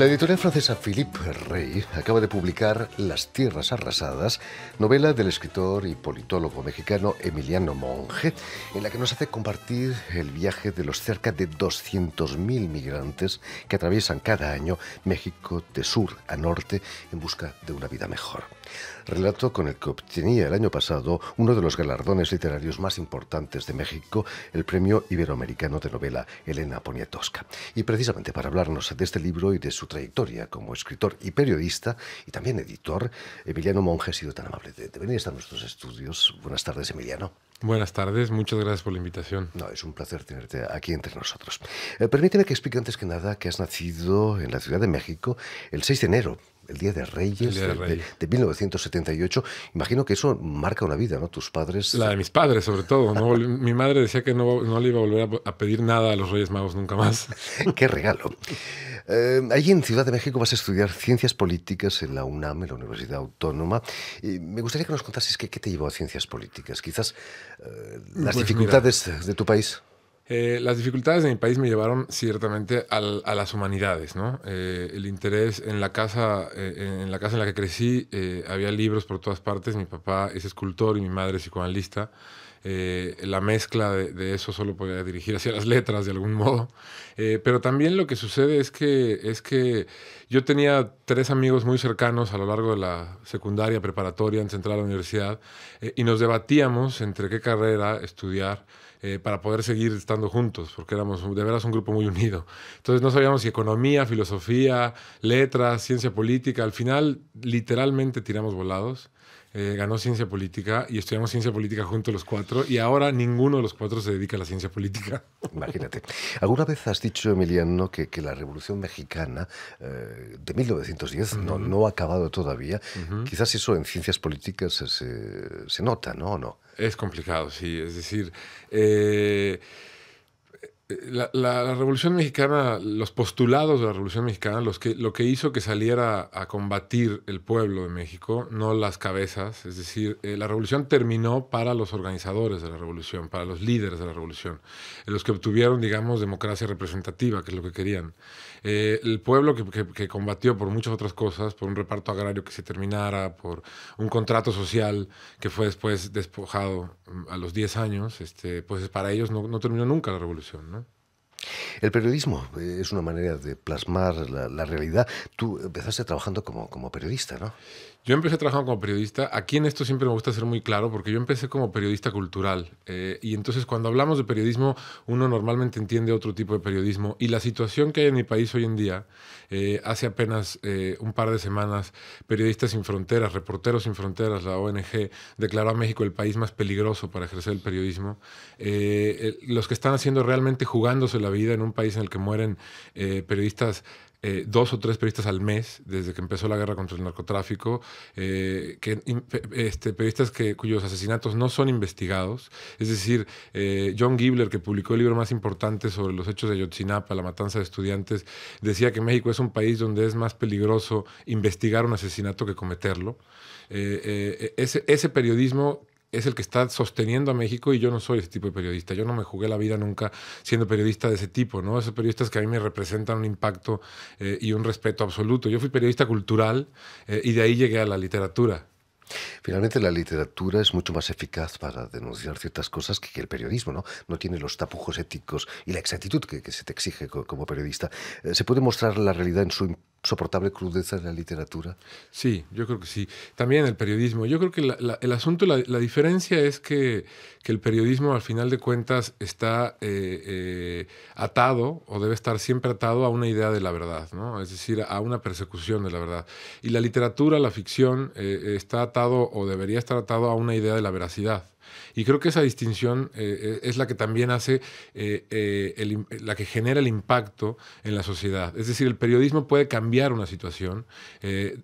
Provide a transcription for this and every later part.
La editorial francesa Philippe Rey acaba de publicar Las tierras arrasadas, novela del escritor y politólogo mexicano Emiliano Monge, en la que nos hace compartir el viaje de los cerca de 200.000 migrantes que atraviesan cada año México de sur a norte en busca de una vida mejor. Relato con el que obtenía el año pasado uno de los galardones literarios más importantes de México, el Premio Iberoamericano de Novela Elena Poniatowska. Y precisamente para hablarnos de este libro y de su trayectoria como escritor y periodista, y también editor, Emiliano Monge ha sido tan amable de venir a nuestros estudios. Buenas tardes, Emiliano. Buenas tardes, muchas gracias por la invitación. No, es un placer tenerte aquí entre nosotros. Permíteme que explique antes que nada que has nacido en la Ciudad de México el 6 de enero, el Día de Reyes, de 1978. Imagino que eso marca una vida, ¿no? Tus padres... La de mis padres, sobre todo, ¿no? Mi madre decía que no le iba a volver a pedir nada a los Reyes Magos nunca más. ¡Qué regalo! Allí en Ciudad de México vas a estudiar Ciencias Políticas en la UNAM, en la Universidad Autónoma. Y me gustaría que nos contases qué te llevó a Ciencias Políticas. Quizás las dificultades de tu país. Las dificultades de mi país me llevaron ciertamente a las humanidades, ¿no? El interés en la casa en la que crecí, había libros por todas partes. Mi papá es escultor y mi madre es psicoanalista. La mezcla de eso solo podía dirigir hacia las letras de algún modo. Pero también lo que sucede es que yo tenía 3 amigos muy cercanos a lo largo de la secundaria, preparatoria, antes de entrar a la universidad, y nos debatíamos entre qué carrera estudiar para poder seguir estando juntos, porque éramos de veras un grupo muy unido. Entonces no sabíamos si economía, filosofía, letras, ciencia política. Al final, literalmente tiramos volados. Ganó ciencia política y estudiamos ciencia política juntos los 4, y ahora ninguno de los 4 se dedica a la ciencia política. Imagínate. ¿Alguna vez has dicho, Emiliano, que la Revolución Mexicana de 1910 no ha acabado todavía? Quizás eso en ciencias políticas se nota, ¿no? ¿O no? Es complicado, sí. Es decir, la Revolución Mexicana, los postulados de la Revolución Mexicana, lo que hizo que saliera a combatir el pueblo de México, no las cabezas. Es decir, la revolución terminó para los organizadores de la revolución, para los líderes de la revolución, los que obtuvieron, digamos, democracia representativa, que es lo que querían. El pueblo que combatió por muchas otras cosas, por un reparto agrario que se terminara, por un contrato social que fue después despojado a los 10 años, pues para ellos no terminó nunca la revolución, ¿no? El periodismo es una manera de plasmar la realidad. Tú empezaste trabajando como periodista, ¿no? Yo empecé trabajando como periodista. Aquí en esto siempre me gusta ser muy claro, porque yo empecé como periodista cultural. Y entonces cuando hablamos de periodismo, uno normalmente entiende otro tipo de periodismo. Y la situación que hay en mi país hoy en día, hace apenas un par de semanas, Periodistas Sin Fronteras, Reporteros Sin Fronteras, la ONG, declaró a México el país más peligroso para ejercer el periodismo. Los que están haciendo realmente jugándose la vida en un país en el que mueren periodistas, 2 o 3 periodistas al mes desde que empezó la guerra contra el narcotráfico, periodistas cuyos asesinatos no son investigados. Es decir, John Gibler, que publicó el libro más importante sobre los hechos de Ayotzinapa, la matanza de estudiantes, decía que México es un país donde es más peligroso investigar un asesinato que cometerlo. Ese periodismo es el que está sosteniendo a México, y yo no soy ese tipo de periodista. Yo no me jugué la vida nunca siendo periodista de ese tipo, ¿no? Esos periodistas que a mí me representan un impacto y un respeto absoluto. Yo fui periodista cultural y de ahí llegué a la literatura. Finalmente, la literatura es mucho más eficaz para denunciar ciertas cosas que el periodismo, ¿no? No tiene los tapujos éticos y la exactitud que se te exige como periodista. ¿Se puede mostrar la realidad en su insoportable crudeza en la literatura? Sí, yo creo que sí. También el periodismo. Yo creo que el asunto, la diferencia es que el periodismo, al final de cuentas, está atado, o debe estar siempre atado a una idea de la verdad, ¿no? Es decir, a una persecución de la verdad. Y la literatura, la ficción, está atado, o debería estar atado, a una idea de la veracidad. Y creo que esa distinción es la que también hace, la que genera el impacto en la sociedad. Es decir, el periodismo puede cambiar una situación,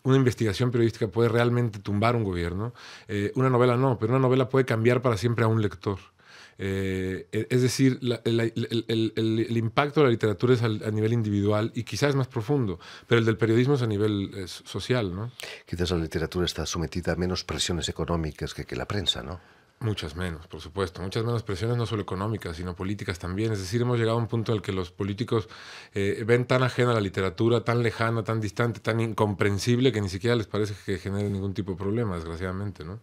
una investigación periodística puede realmente tumbar un gobierno, una novela no, pero una novela puede cambiar para siempre a un lector. Es decir, el impacto de la literatura es a nivel individual y quizás es más profundo, pero el del periodismo es a nivel social, ¿no? Quizás la literatura está sometida a menos presiones económicas que la prensa, ¿no? Muchas menos, por supuesto. Muchas menos presiones, no solo económicas, sino políticas también. Es decir, hemos llegado a un punto en el que los políticos ven tan ajena la literatura, tan lejana, tan distante, tan incomprensible, que ni siquiera les parece que genere ningún tipo de problema, desgraciadamente, ¿no?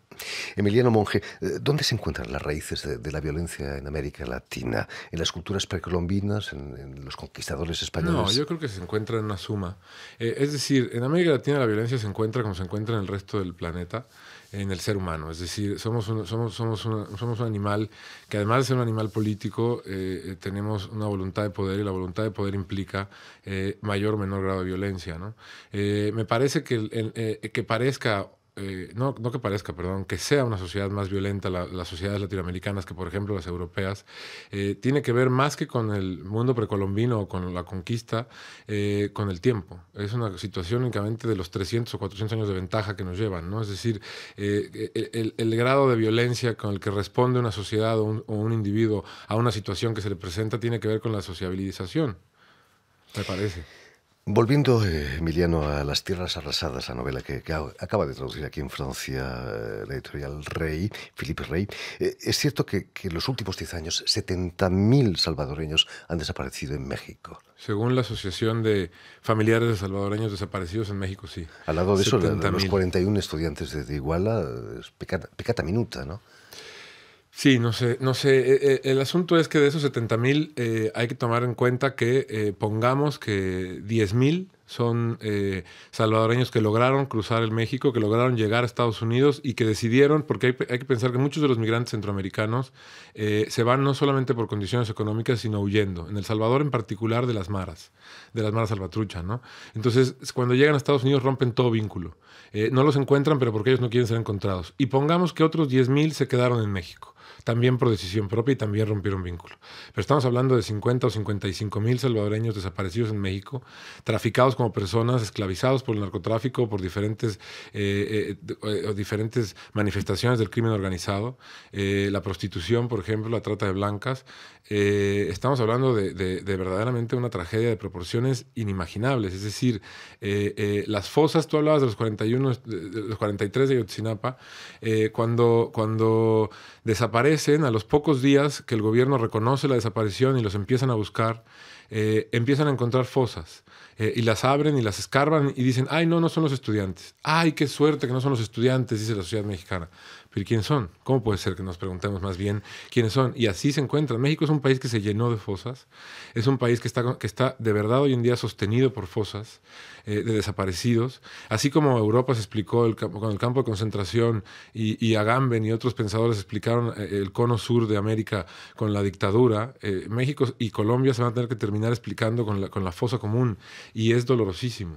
Emiliano Monge, ¿dónde se encuentran las raíces de la violencia en América Latina? ¿En las culturas precolombinas, en los conquistadores No, españoles? yo creo que se encuentra en una suma. Es decir, en América Latina la violencia se encuentra como se encuentra en el resto del planeta, en el ser humano. Es decir, somos un animal que además de ser un animal político, tenemos una voluntad de poder y la voluntad de poder implica mayor o menor grado de violencia, ¿no? Me parece que, que parezca no que parezca, perdón, que sea una sociedad más violenta, las sociedades latinoamericanas que, por ejemplo, las europeas, tiene que ver más que con el mundo precolombino o con la conquista, con el tiempo. Es una situación únicamente de los 300 o 400 años de ventaja que nos llevan, ¿no? Es decir, el grado de violencia con el que responde una sociedad o un individuo a una situación que se le presenta tiene que ver con la sociabilización, me parece. Volviendo, Emiliano, a Las tierras arrasadas, la novela que acaba de traducir aquí en Francia la editorial Rey, Philippe Rey, es cierto que en los últimos 10 años 70.000 salvadoreños han desaparecido en México. Según la Asociación de Familiares de Salvadoreños Desaparecidos en México, sí. Al lado de eso, los 70.000. 41 estudiantes de Iguala, es pecata minuta, ¿no? Sí, no sé. El asunto es que de esos 70.000 hay que tomar en cuenta que pongamos que 10.000 son salvadoreños que lograron cruzar el México, que lograron llegar a Estados Unidos y que decidieron, porque hay que pensar que muchos de los migrantes centroamericanos se van no solamente por condiciones económicas, sino huyendo. En El Salvador en particular de las maras salvatrucha, ¿no? Entonces, cuando llegan a Estados Unidos rompen todo vínculo. No los encuentran, pero porque ellos no quieren ser encontrados. Y pongamos que otros 10.000 se quedaron en México, también por decisión propia y también rompieron vínculo. Pero estamos hablando de 50 o 55.000 salvadoreños desaparecidos en México, traficados como personas, esclavizados por el narcotráfico, por diferentes manifestaciones del crimen organizado, la prostitución, por ejemplo, la trata de blancas. Estamos hablando de verdaderamente una tragedia de proporciones inimaginables. Es decir, las fosas, tú hablabas de los 41, de los 43 de Ayotzinapa, cuando desaparecen, a los pocos días que el gobierno reconoce la desaparición y los empiezan a buscar, empiezan a encontrar fosas y las abren y las escarban y dicen, ay, no son los estudiantes. Ay, qué suerte que no son los estudiantes, dice la sociedad mexicana. Pero ¿quiénes son? ¿Cómo puede ser que nos preguntemos más bien quiénes son? Y así se encuentran. México es un país que se llenó de fosas, es un país que está de verdad hoy en día sostenido por fosas de desaparecidos, así como Europa se explicó con el campo de concentración y Agamben y otros pensadores explicaron el cono sur de América con la dictadura. México y Colombia se van a tener que terminar explicando con la fosa común y es dolorosísimo.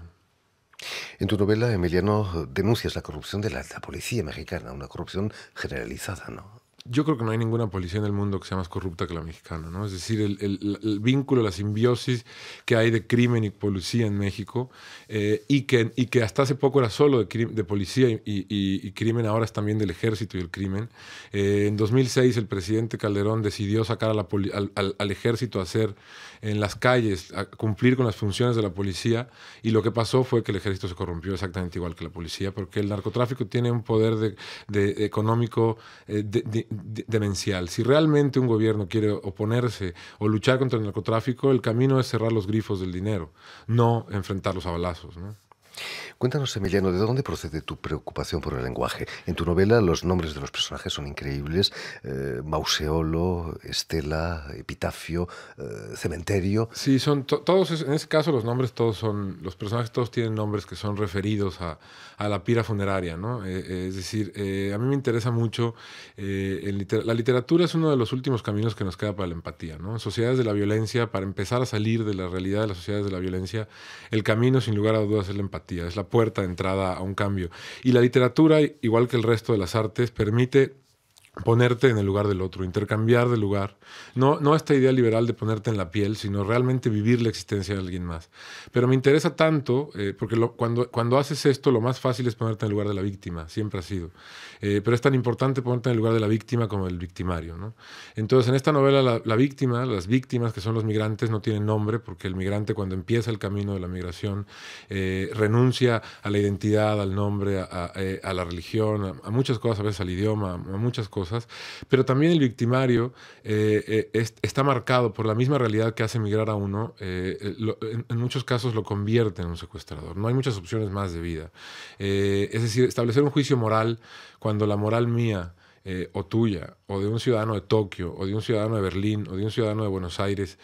En tu novela, Emiliano, denuncias la corrupción de la policía mexicana, una corrupción generalizada, ¿no? Yo creo que no hay ninguna policía en el mundo que sea más corrupta que la mexicana, ¿no? Es decir, el vínculo, la simbiosis que hay de crimen y policía en México, y que hasta hace poco era solo de policía y crimen, ahora es también del ejército y el crimen. En 2006 el presidente Calderón decidió sacar al ejército a hacer en las calles, a cumplir con las funciones de la policía, y lo que pasó fue que el ejército se corrompió exactamente igual que la policía, porque el narcotráfico tiene un poder económico demencial. Si realmente un gobierno quiere oponerse o luchar contra el narcotráfico, el camino es cerrar los grifos del dinero, no enfrentarlos a balazos, ¿no? Cuéntanos, Emiliano, ¿de dónde procede tu preocupación por el lenguaje? En tu novela los nombres de los personajes son increíbles. Mauseolo, Estela, Epitafio, Cementerio. Sí, son todos, en ese caso los nombres todos son, los personajes todos tienen nombres que son referidos a la pira funeraria, ¿no? Es decir, a mí me interesa mucho, la literatura es uno de los últimos caminos que nos queda para la empatía, ¿no? En sociedades de la violencia, para empezar a salir de la realidad de las sociedades de la violencia, el camino sin lugar a dudas es la empatía, es la puerta de entrada a un cambio. Y la literatura, igual que el resto de las artes, permite ponerte en el lugar del otro, intercambiar de lugar. No esta idea liberal de ponerte en la piel, sino realmente vivir la existencia de alguien más. Pero me interesa tanto, porque cuando haces esto, lo más fácil es ponerte en el lugar de la víctima, siempre ha sido. Pero es tan importante ponerte en el lugar de la víctima como el victimario, ¿no? Entonces, en esta novela, la víctima, las víctimas, que son los migrantes, no tienen nombre, porque el migrante, cuando empieza el camino de la migración, renuncia a la identidad, al nombre, a la religión, a muchas cosas, a veces al idioma, a muchas cosas, cosas, pero también el victimario está marcado por la misma realidad que hace migrar a uno, en muchos casos lo convierte en un secuestrador. No hay muchas opciones más de vida. Es decir, establecer un juicio moral cuando la moral mía o tuya, o de un ciudadano de Tokio, o de un ciudadano de Berlín, o de un ciudadano de Buenos Aires,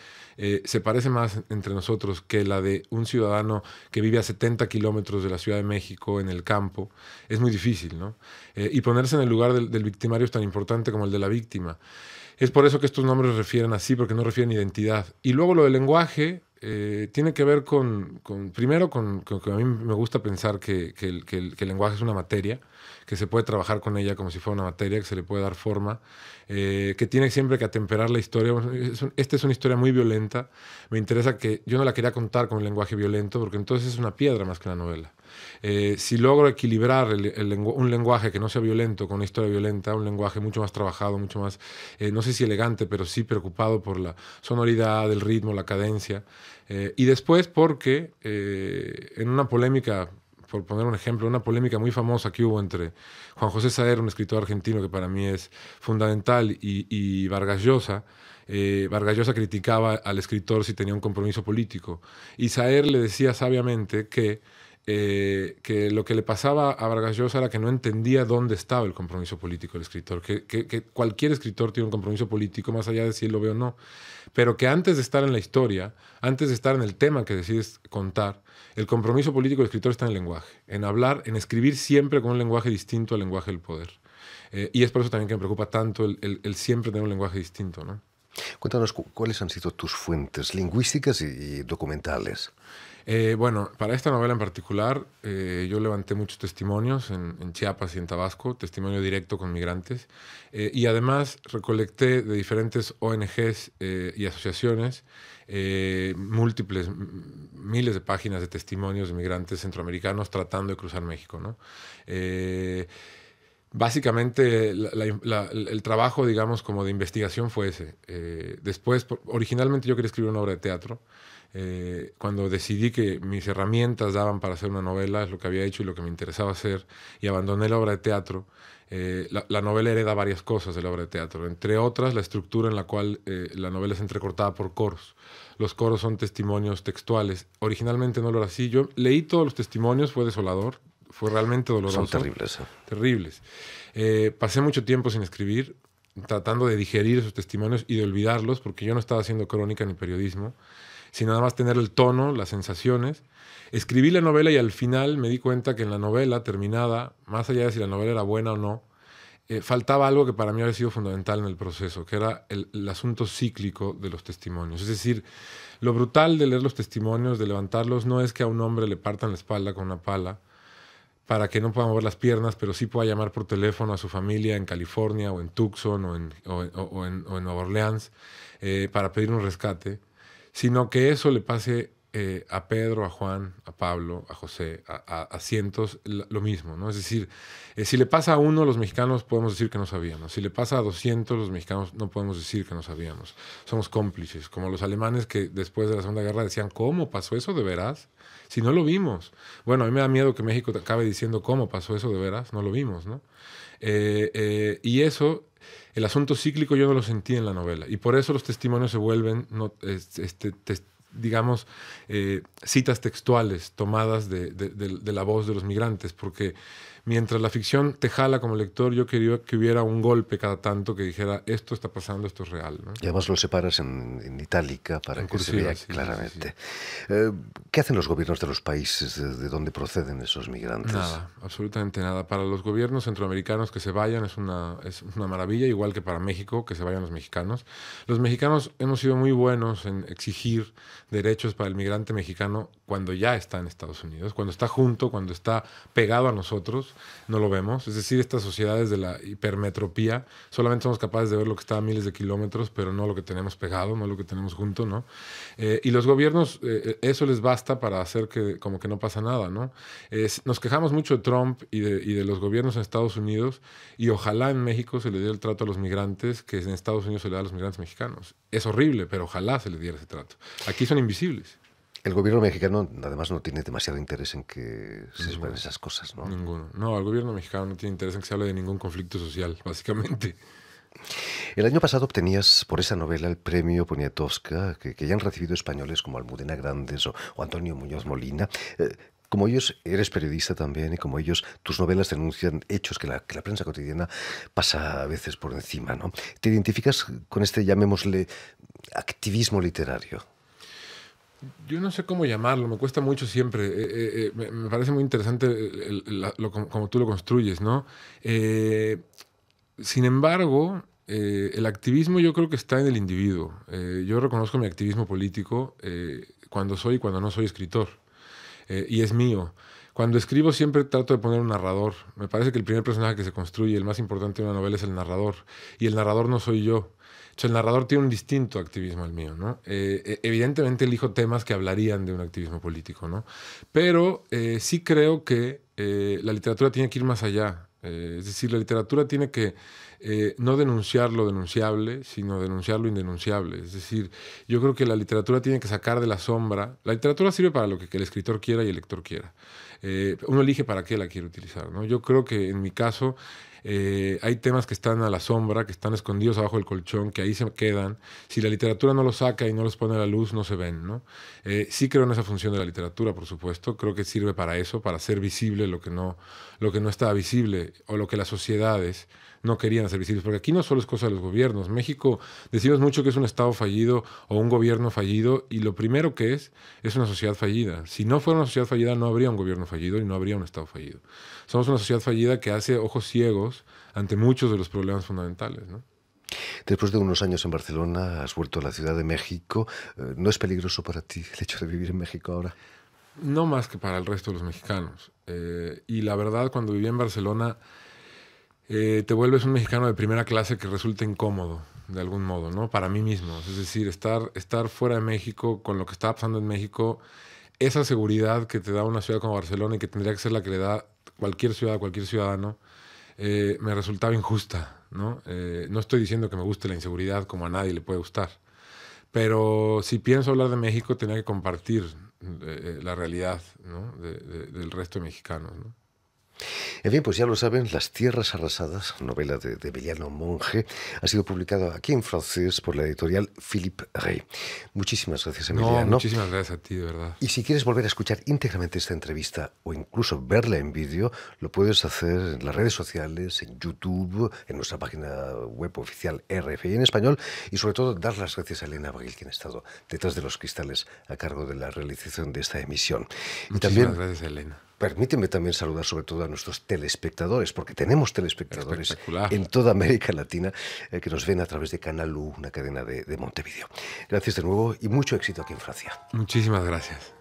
se parece más entre nosotros que la de un ciudadano que vive a 70 kilómetros de la Ciudad de México en el campo, es muy difícil, ¿no? Y ponerse en el lugar del victimario es tan importante como el de la víctima. Es por eso que estos nombres refieren así, porque no refieren identidad. Y luego lo del lenguaje tiene que ver primero con que a mí me gusta pensar que el lenguaje es una materia, que se puede trabajar con ella como si fuera una materia, que se le puede dar forma, que tiene siempre que atemperar la historia. Esta es una historia muy violenta. Me interesa que yo no la quería contar con un lenguaje violento, porque entonces es una piedra más que una novela. Si logro equilibrar un lenguaje que no sea violento con una historia violenta, un lenguaje mucho más trabajado, mucho más, no sé si elegante, pero sí preocupado por la sonoridad, el ritmo, la cadencia. Y después porque en una polémica, por poner un ejemplo, una polémica muy famosa que hubo entre Juan José Saer, un escritor argentino que para mí es fundamental, y Vargas Llosa. Vargas Llosa criticaba al escritor si tenía un compromiso político. Y Saer le decía sabiamente que lo que le pasaba a Vargas Llosa era que no entendía dónde estaba el compromiso político del escritor, que cualquier escritor tiene un compromiso político más allá de si él lo ve o no, pero que antes de estar en la historia, antes de estar en el tema que decides contar, el compromiso político del escritor está en el lenguaje, en hablar, en escribir siempre con un lenguaje distinto al lenguaje del poder. Y es por eso también que me preocupa tanto el siempre tener un lenguaje distinto, ¿no? Cuéntanos cuáles han sido tus fuentes lingüísticas y documentales. Bueno, para esta novela en particular, yo levanté muchos testimonios en Chiapas y en Tabasco, testimonio directo con migrantes, y además recolecté de diferentes ONGs y asociaciones miles de páginas de testimonios de migrantes centroamericanos tratando de cruzar México, ¿no? Básicamente el trabajo, digamos, como de investigación fue ese. Después, originalmente yo quería escribir una obra de teatro. Cuando decidí que mis herramientas daban para hacer una novela, es lo que había hecho y lo que me interesaba hacer, y abandoné la obra de teatro, la novela hereda varias cosas de la obra de teatro, entre otras la estructura en la cual la novela es entrecortada por coros. Los coros son testimonios textuales. Originalmente no lo era así. Yo leí todos los testimonios, fue desolador, fue realmente doloroso. Son terribles. Terribles. Pasé mucho tiempo sin escribir, tratando de digerir esos testimonios y de olvidarlos, porque yo no estaba haciendo crónica ni periodismo, sino nada más tener el tono, las sensaciones. Escribí la novela y al final me di cuenta que en la novela terminada, más allá de si la novela era buena o no, faltaba algo que para mí había sido fundamental en el proceso, que era el asunto cíclico de los testimonios. Es decir, lo brutal de leer los testimonios, de levantarlos, no es que a un hombre le partan la espalda con una pala para que no pueda mover las piernas, pero sí pueda llamar por teléfono a su familia en California o en Tucson o en Nueva Orleans para pedir un rescate, sino que eso le pase a Pedro, a Juan, a Pablo, a José, a cientos, lo mismo, ¿no? Es decir, si le pasa a uno, los mexicanos podemos decir que no sabíamos. Si le pasa a 200, los mexicanos no podemos decir que no sabíamos. Somos cómplices, como los alemanes que después de la Segunda Guerra decían, ¿cómo pasó eso de veras? Si no lo vimos. Bueno, a mí me da miedo que México acabe diciendo, ¿cómo pasó eso de veras? No lo vimos, ¿no? Y eso, el asunto cíclico yo no lo sentí en la novela. Y por eso los testimonios se vuelven digamos, citas textuales tomadas de la voz de los migrantes, porque mientras la ficción te jala como lector, yo quería que hubiera un golpe cada tanto que dijera, esto está pasando, esto es real, ¿no? Y además lo separas en itálica para que se vea claramente. Sí. ¿Qué hacen los gobiernos de los países de donde proceden esos migrantes? Nada, absolutamente nada. Para los gobiernos centroamericanos que se vayan es una maravilla, igual que para México que se vayan los mexicanos. Los mexicanos hemos sido muy buenos en exigir derechos para el migrante mexicano cuando ya está en Estados Unidos, cuando está junto, cuando está pegado a nosotros, no lo vemos. Es decir, estas sociedades de la hipermetropía, solamente somos capaces de ver lo que está a miles de kilómetros, pero no lo que tenemos pegado, no lo que tenemos junto, ¿no? Y los gobiernos, eso les basta para hacer como que no pasa nada, ¿no? Nos quejamos mucho de Trump y de los gobiernos en Estados Unidos, y ojalá en México se le diera el trato a los migrantes que en Estados Unidos se le da a los migrantes mexicanos. Es horrible, pero ojalá se le diera ese trato. Aquí son invisibles. El gobierno mexicano, además, no tiene demasiado interés en que se sepan Ninguno, esas cosas, ¿no? ninguno. No, el gobierno mexicano no tiene interés en que se hable de ningún conflicto social, básicamente. El año pasado obtenías por esa novela el premio Poniatowska, que ya han recibido españoles como Almudena Grandes o Antonio Muñoz Molina. Como ellos, eres periodista también y como ellos, tus novelas denuncian hechos que la prensa cotidiana pasa a veces por encima, ¿no? ¿Te identificas con este, llamémosle, activismo literario? Yo no sé cómo llamarlo, me cuesta mucho siempre. Me parece muy interesante como tú lo construyes, ¿no? Eh, Sin embargo, el activismo yo creo que está en el individuo. Yo reconozco mi activismo político cuando soy y cuando no soy escritor. Y es mío. Cuando escribo siempre trato de poner un narrador. Me parece que el primer personaje que se construye, el más importante de una novela, es el narrador. Y el narrador no soy yo. O sea, el narrador tiene un distinto activismo al mío, ¿no? Evidentemente elijo temas que hablarían de un activismo político, ¿no? Pero sí creo que la literatura tiene que ir más allá. Es decir, la literatura tiene que no denunciar lo denunciable, sino denunciar lo indenunciable. Es decir, yo creo que la literatura tiene que sacar de la sombra. La literatura sirve para lo que el escritor quiera y el lector quiera. Uno elige para qué la quiere utilizar, ¿no? Yo creo que en mi caso hay temas que están a la sombra, que están escondidos abajo del colchón, que ahí se quedan. Si la literatura no los saca y no los pone a la luz, no se ven, ¿no? Sí creo en esa función de la literatura, por supuesto. Creo que sirve para eso, para hacer visible lo que no estaba visible o lo que las sociedades no querían hacer visibles. Porque aquí no solo es cosa de los gobiernos. México, decimos mucho que es un Estado fallido o un gobierno fallido, y lo primero que es una sociedad fallida. Si no fuera una sociedad fallida, no habría un gobierno fallido y no habría un Estado fallido. Somos una sociedad fallida que hace ojos ciegos ante muchos de los problemas fundamentales, ¿no? Después de unos años en Barcelona, has vuelto a la Ciudad de México. ¿No es peligroso para ti el hecho de vivir en México ahora? No más que para el resto de los mexicanos. Y la verdad, cuando viví en Barcelona, te vuelves un mexicano de primera clase que resulta incómodo, de algún modo, ¿no? Para mí mismo. Es decir, estar fuera de México, con lo que estaba pasando en México, esa seguridad que te da una ciudad como Barcelona y que tendría que ser la que le da cualquier ciudad a cualquier ciudadano, me resultaba injusta, ¿no? No estoy diciendo que me guste la inseguridad, como a nadie le puede gustar, pero si pienso hablar de México, tenía que compartir la realidad, ¿no? Del resto de mexicanos, ¿no? En fin, pues ya lo saben, Las tierras arrasadas, novela de Emiliano Monge, ha sido publicada aquí en francés por la editorial Philippe Rey. Muchísimas gracias, No, Emiliano. muchísimas gracias a ti, de verdad. Y si quieres volver a escuchar íntegramente esta entrevista o incluso verla en vídeo, lo puedes hacer en las redes sociales, en YouTube, en nuestra página web oficial RFI en español, y sobre todo dar las gracias a Elena Abril, quien ha estado detrás de los cristales a cargo de la realización de esta emisión. Y Muchísimas también gracias, Elena. permíteme también saludar sobre todo a nuestros telespectadores, porque tenemos telespectadores Espectacular. en toda América Latina que nos ven a través de Canal U, una cadena de Montevideo. Gracias de nuevo y mucho éxito aquí en Francia. Muchísimas gracias.